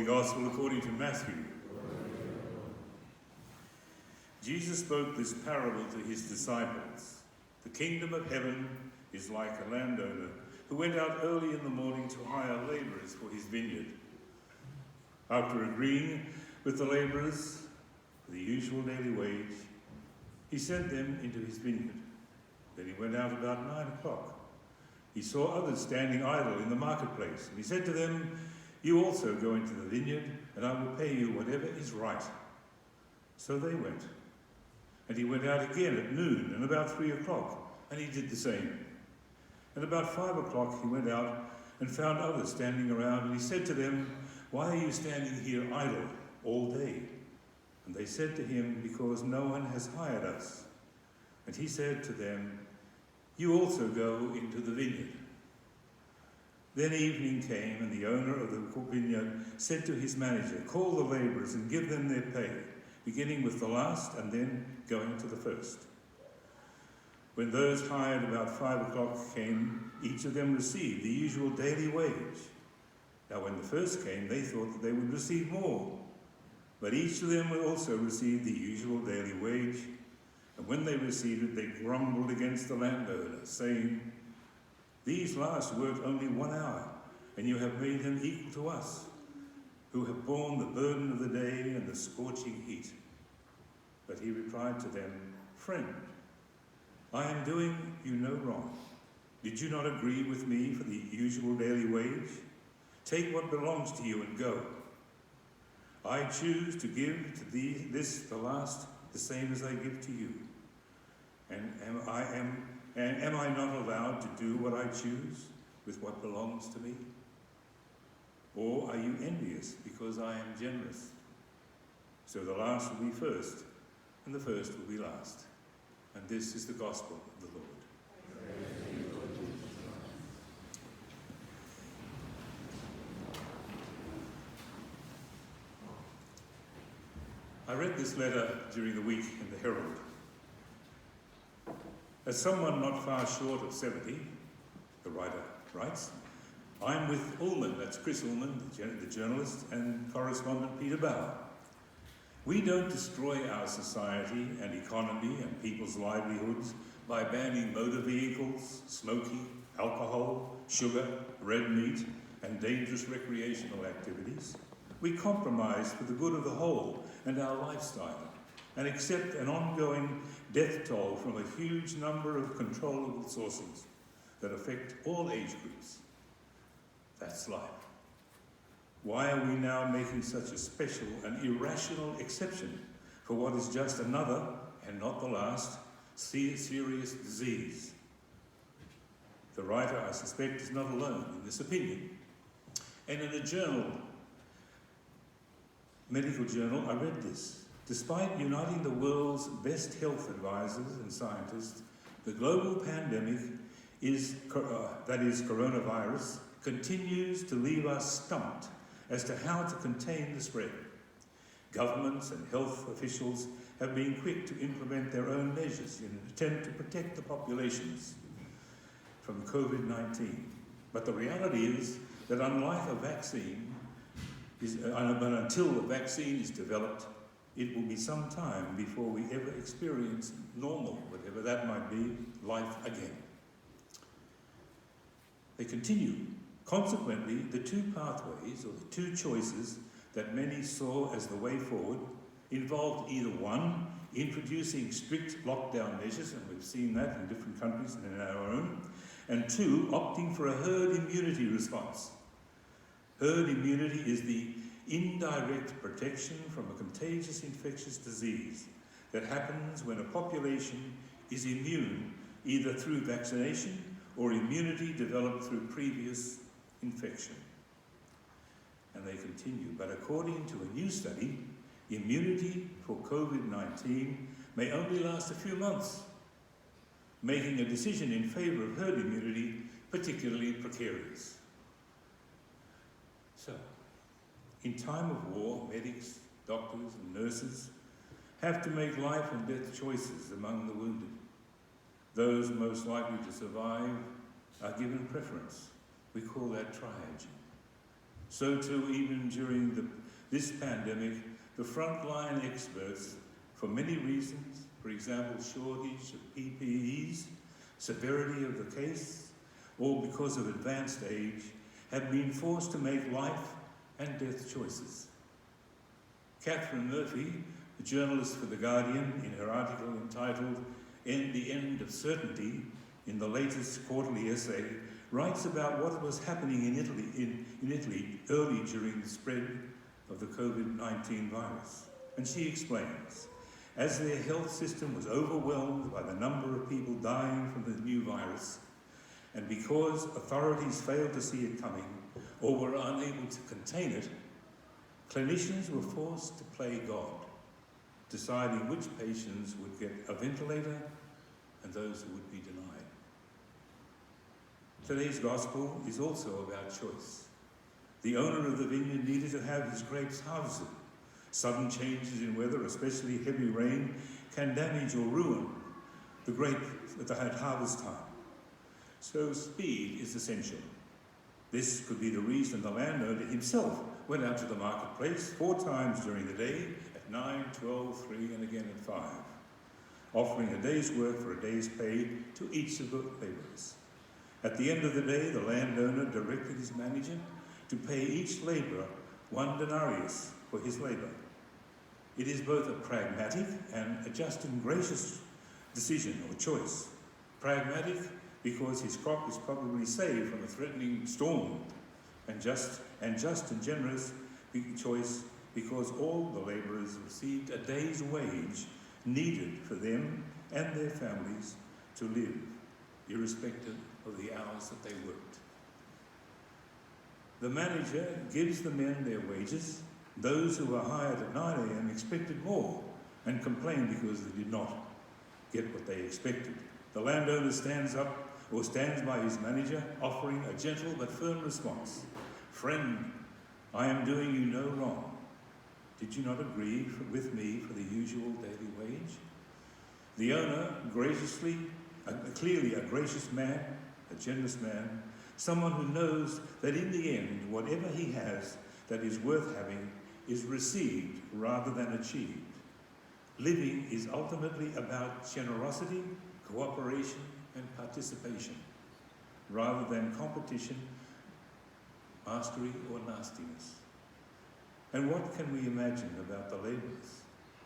Gospel according to Matthew. Jesus spoke this parable to his disciples. The kingdom of heaven is like a landowner who went out early in the morning to hire laborers for his vineyard. After agreeing with the laborers for the usual daily wage, he sent them into his vineyard. Then he went out about 9 o'clock. He saw others standing idle in the marketplace, and he said to them, "You also go into the vineyard, and I will pay you whatever is right." So they went. And he went out again at noon and about 3 o'clock, and he did the same. And about 5 o'clock he went out and found others standing around, and he said to them, "Why are you standing here idle all day?" And they said to him, "Because no one has hired us." And he said to them, "You also go into the vineyard." Then evening came, and the owner of the vineyard said to his manager, "Call the laborers and give them their pay, beginning with the last and then going to the first." When those hired about 5 o'clock came, each of them received the usual daily wage. Now when the first came, they thought that they would receive more, but each of them also received the usual daily wage. And when they received it, they grumbled against the landowner, saying, "These last worked only 1 hour, and you have made them equal to us, who have borne the burden of the day and the scorching heat." But he replied to them, "Friend, I am doing you no wrong. Did you not agree with me for the usual daily wage? Take what belongs to you and go. I choose to give to this the last, the same as I give to you. And am I not allowed to do what I choose with what belongs to me? Or are you envious because I am generous? So the last will be first, and the first will be last." And this is the gospel of the Lord. I read this letter during the week in the Herald. As someone not far short of 70, the writer writes, I'm with Ullman, that's Chris Ullman, the journalist, and correspondent Peter Bauer. We don't destroy our society and economy and people's livelihoods by banning motor vehicles, smoking, alcohol, sugar, red meat, and dangerous recreational activities. We compromise for the good of the whole and our lifestyle, and accept an ongoing death toll from a huge number of controllable sources that affect all age groups. That's life. Why are we now making such a special and irrational exception for what is just another, and not the last, serious disease? The writer, I suspect, is not alone in this opinion. And in a journal, medical journal, I read this. Despite uniting the world's best health advisors and scientists, the global pandemic that is coronavirus continues to leave us stumped as to how to contain the spread. Governments and health officials have been quick to implement their own measures in an attempt to protect the populations from COVID-19. But the reality is that until a vaccine is developed, it will be some time before we ever experience normal, whatever that might be, life again. They continue. Consequently, the two pathways, or the two choices that many saw as the way forward, involved either one, introducing strict lockdown measures, and we've seen that in different countries and in our own, and two, opting for a herd immunity response. Herd immunity is the indirect protection from a contagious infectious disease that happens when a population is immune either through vaccination or immunity developed through previous infection. And they continue, but according to a new study, immunity for COVID-19 may only last a few months, making a decision in favour of herd immunity particularly precarious. So, in time of war, medics, doctors and nurses have to make life and death choices among the wounded. Those most likely to survive are given preference. We call that triage. So too, even during this pandemic, the frontline experts, for many reasons, for example, shortage of PPEs, severity of the case, or because of advanced age, have been forced to make life and death choices. Catherine Murphy, the journalist for The Guardian, in her article entitled The End of Certainty, in the latest quarterly essay, writes about what was happening in Italy early during the spread of the COVID-19 virus. And she explains, as their health system was overwhelmed by the number of people dying from the new virus, and because authorities failed to see it coming or were unable to contain it, clinicians were forced to play God, deciding which patients would get a ventilator and those who would be denied. Today's gospel is also about choice. The owner of the vineyard needed to have his grapes harvested. Sudden changes in weather, especially heavy rain, can damage or ruin the grape at harvest time. So speed is essential. This could be the reason the landowner himself went out to the marketplace 4 times during the day, at 9, 12, 3, and again at 5, offering a day's work for a day's pay to each of the labourers. At the end of the day, the landowner directed his manager to pay each labourer 1 denarius for his labour. It is both a pragmatic and a just and gracious decision or choice. Pragmatic because his crop is probably saved from a threatening storm, and just and generous choice because all the labourers received a day's wage needed for them and their families to live, irrespective of the hours that they worked. The manager gives the men their wages. Those who were hired at 9 a.m. expected more and complained because they did not get what they expected. The landowner stands by his manager, offering a gentle but firm response. Friend, I am doing you no wrong. Did you not agree with me for the usual daily wage? The owner, clearly a gracious man, a generous man, someone who knows that in the end, whatever he has that is worth having is received rather than achieved. Living is ultimately about generosity, cooperation, and participation, rather than competition, mastery, or nastiness. And what can we imagine about the labourers?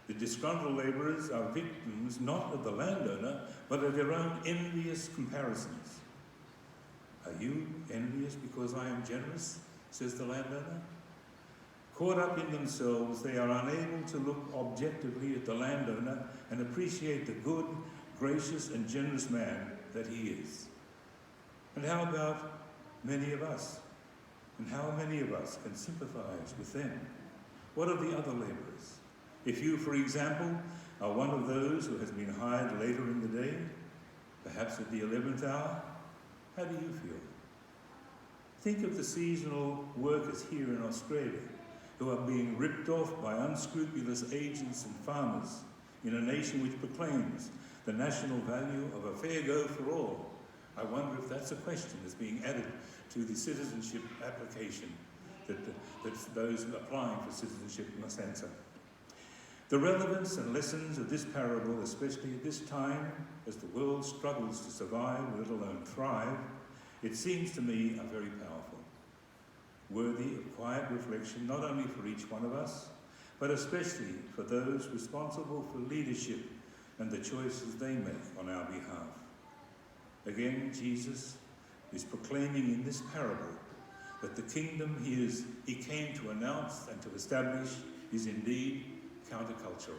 The disgruntled labourers are victims not of the landowner, but of their own envious comparisons. Are you envious because I am generous? Says the landowner. Caught up in themselves, they are unable to look objectively at the landowner and appreciate the good, gracious, and generous man that he is. And how about many of us? And how many of us can sympathize with them? What of the other laborers? If you, for example, are one of those who has been hired later in the day, perhaps at the 11th hour, how do you feel? Think of the seasonal workers here in Australia who are being ripped off by unscrupulous agents and farmers in a nation which proclaims the national value of a fair go for all. I wonder if that's a question that's being added to the citizenship application that those applying for citizenship must answer. The relevance and lessons of this parable, especially at this time as the world struggles to survive, let alone thrive, it seems to me are very powerful, worthy of quiet reflection not only for each one of us, but especially for those responsible for leadership and the choices they make on our behalf. Again, Jesus is proclaiming in this parable that the kingdom he came to announce and to establish is indeed countercultural.